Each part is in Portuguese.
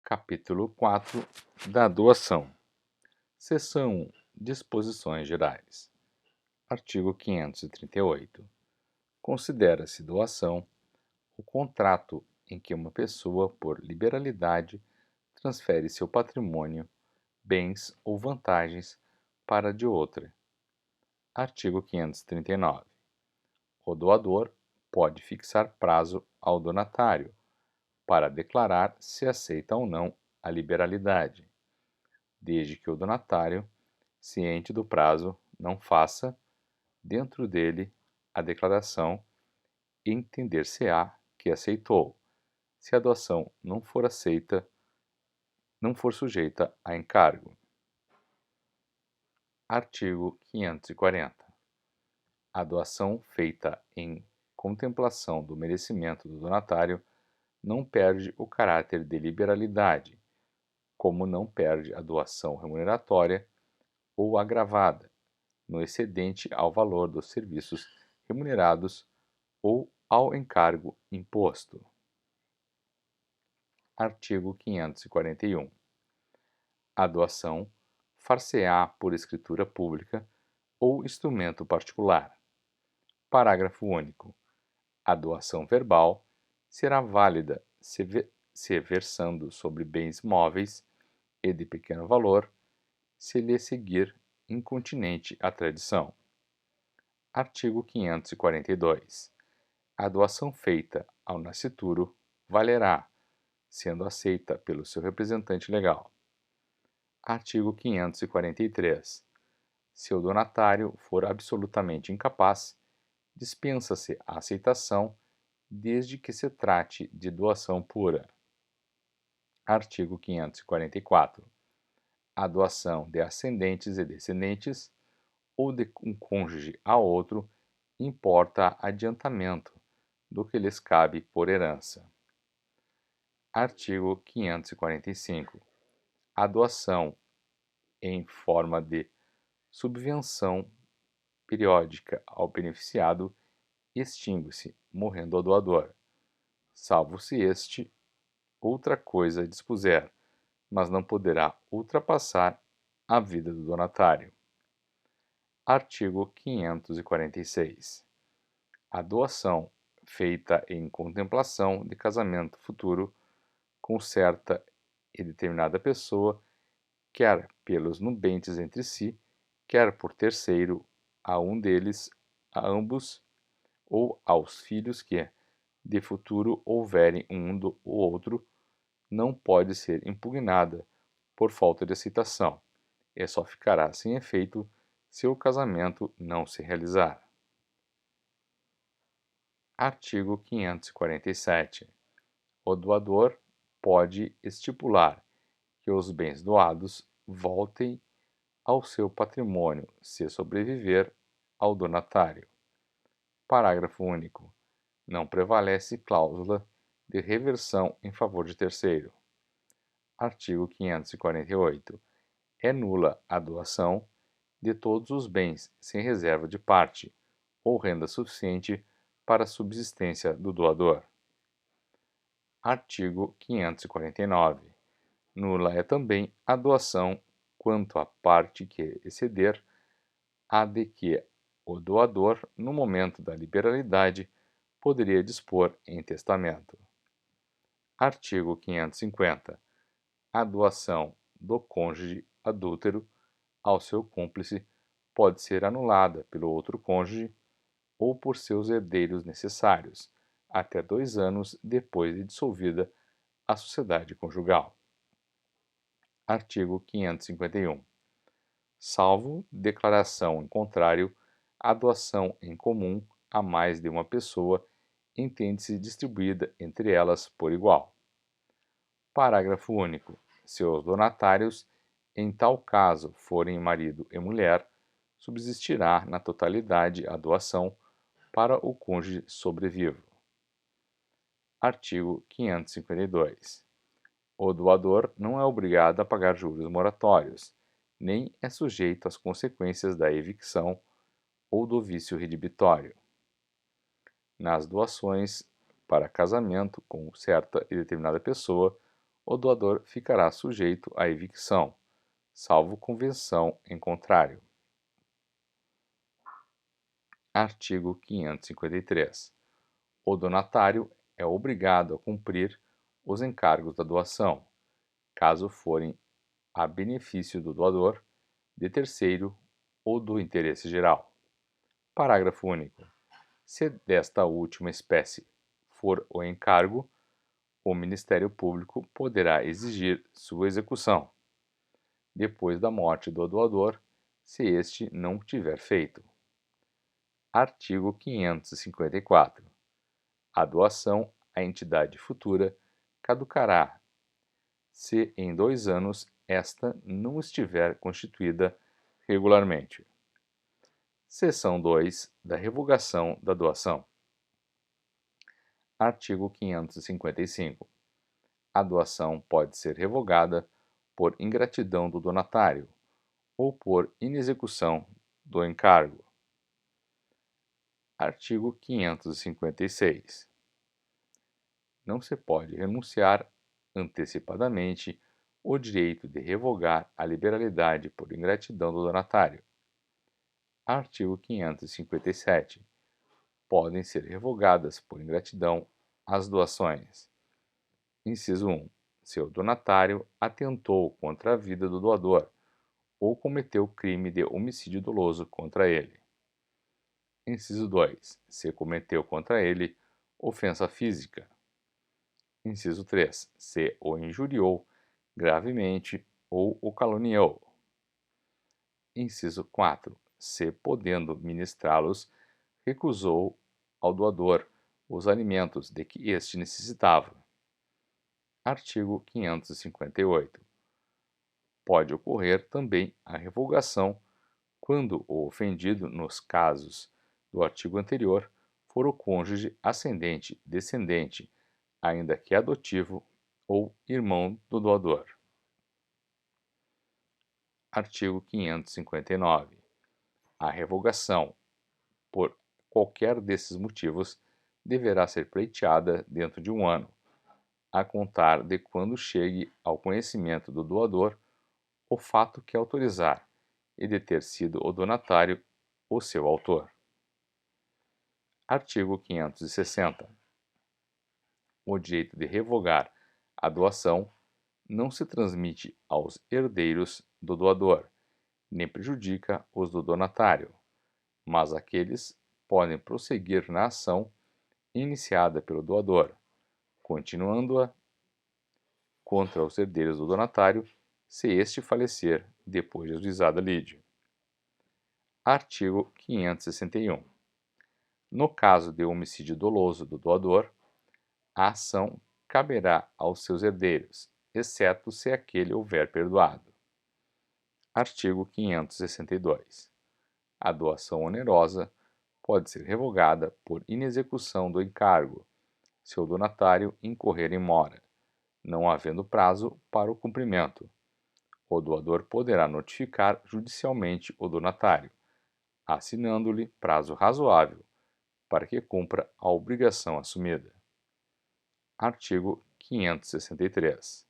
Capítulo 4 da doação. Seção 1. Disposições gerais. Artigo 538. Considera-se doação o contrato em que uma pessoa, por liberalidade, transfere seu patrimônio, bens ou vantagens para de outra. Artigo 539. O doador pode fixar prazo ao donatário para declarar se aceita ou não a liberalidade, desde que o donatário, ciente do prazo, não faça, dentro dele, a declaração e entender-se-á que aceitou, se a doação não for sujeita a encargo. Artigo 540. A doação feita em contemplação do merecimento do donatário não perde o caráter de liberalidade, como não perde a doação remuneratória ou agravada, no excedente ao valor dos serviços remunerados ou ao encargo imposto. Artigo 541. A doação far-se-á por escritura pública ou instrumento particular. Parágrafo único. A doação verbal será válida se versando sobre bens móveis e de pequeno valor, se lhe seguir incontinente a tradição. Artigo 542. A doação feita ao nascituro valerá, sendo aceita pelo seu representante legal. Artigo 543. Se o donatário for absolutamente incapaz, dispensa-se a aceitação, desde que se trate de doação pura. Artigo 544. A doação de ascendentes e descendentes, ou de um cônjuge a outro, importa adiantamento do que lhes cabe por herança. Artigo 545. A doação em forma de subvenção periódica ao beneficiado extingue-se, morrendo o doador, salvo se este outra coisa dispuser, mas não poderá ultrapassar a vida do donatário. Artigo 546. A doação feita em contemplação de casamento futuro com certa e determinada pessoa, quer pelos nubentes entre si, quer por terceiro, a um deles, a ambos, ou aos filhos que, de futuro, houverem um do outro, não pode ser impugnada por falta de aceitação, e só ficará sem efeito se o casamento não se realizar. Artigo 547. O doador pode estipular que os bens doados voltem ao seu patrimônio se sobreviver ao donatário. Parágrafo único. Não prevalece cláusula de reversão em favor de terceiro. Artigo 548. É nula a doação de todos os bens sem reserva de parte ou renda suficiente para a subsistência do doador. Artigo 549. Nula é também a doação quanto à parte que exceder a de que o doador, no momento da liberalidade, poderia dispor em testamento. Artigo 550. A doação do cônjuge adúltero ao seu cúmplice pode ser anulada pelo outro cônjuge ou por seus herdeiros necessários, até 2 anos depois de dissolvida a sociedade conjugal. Artigo 551. Salvo declaração em contrário, a doação em comum a mais de uma pessoa entende-se distribuída entre elas por igual. Parágrafo único. Se os donatários, em tal caso, forem marido e mulher, subsistirá na totalidade a doação para o cônjuge sobrevivo. Artigo 552. O doador não é obrigado a pagar juros moratórios, nem é sujeito às consequências da evicção ou do vício redibitório. Nas doações para casamento com certa e determinada pessoa, o doador ficará sujeito à evicção, salvo convenção em contrário. Artigo 553. O donatário é obrigado a cumprir os encargos da doação, caso forem a benefício do doador, de terceiro ou do interesse geral. Parágrafo único. Se desta última espécie for o encargo, o Ministério Público poderá exigir sua execução, depois da morte do doador, se este não o tiver feito. Artigo 554. A doação à entidade futura caducará se em 2 anos esta não estiver constituída regularmente. Seção 2 da revogação da doação. Artigo 555. A doação pode ser revogada por ingratidão do donatário ou por inexecução do encargo. Artigo 556. Não se pode renunciar antecipadamente o direito de revogar a liberalidade por ingratidão do donatário. Artigo 557. Podem ser revogadas por ingratidão as doações. Inciso 1. Se o donatário atentou contra a vida do doador ou cometeu crime de homicídio doloso contra ele. Inciso 2. Se cometeu contra ele ofensa física. Inciso 3. Se o injuriou gravemente ou o caluniou. Inciso 4. Se, podendo ministrá-los, recusou ao doador os alimentos de que este necessitava. Artigo 558. Pode ocorrer também a revogação quando o ofendido, nos casos do artigo anterior, for o cônjuge ascendente, descendente, ainda que adotivo, ou irmão do doador. Artigo 559. A revogação, por qualquer desses motivos, deverá ser pleiteada dentro de 1 ano, a contar de quando chegue ao conhecimento do doador o fato que autorizar e de ter sido o donatário o seu autor. Artigo 560. O direito de revogar a doação não se transmite aos herdeiros do doador, nem prejudica os do donatário, mas aqueles podem prosseguir na ação iniciada pelo doador, continuando-a contra os herdeiros do donatário, se este falecer depois de ajuizada a lide. Artigo 561. No caso de homicídio doloso do doador, a ação caberá aos seus herdeiros, exceto se aquele houver perdoado. Artigo 562. A doação onerosa pode ser revogada por inexecução do encargo, se o donatário incorrer em mora, não havendo prazo para o cumprimento. O doador poderá notificar judicialmente o donatário, assinando-lhe prazo razoável para que cumpra a obrigação assumida. Artigo 563.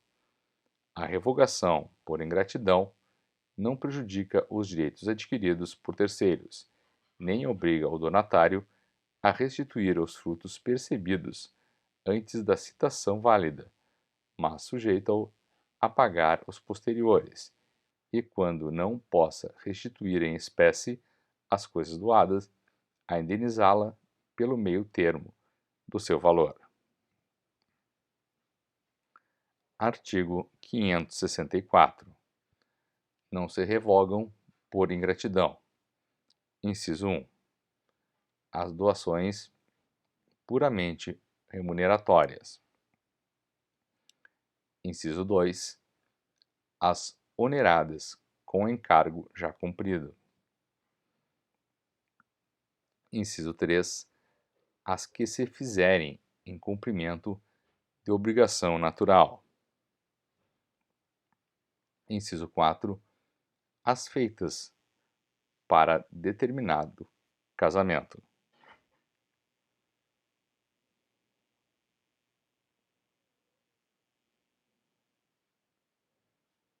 A revogação por ingratidão não prejudica os direitos adquiridos por terceiros, nem obriga o donatário a restituir os frutos percebidos antes da citação válida, mas sujeita-o a pagar os posteriores, e quando não possa restituir em espécie as coisas doadas, a indenizá-la pelo meio termo do seu valor. Artigo 564. Não se revogam por ingratidão. Inciso 1. As doações puramente remuneratórias. Inciso 2. As oneradas com encargo já cumprido. Inciso 3. As que se fizerem em cumprimento de obrigação natural. Inciso 4. As feitas para determinado casamento.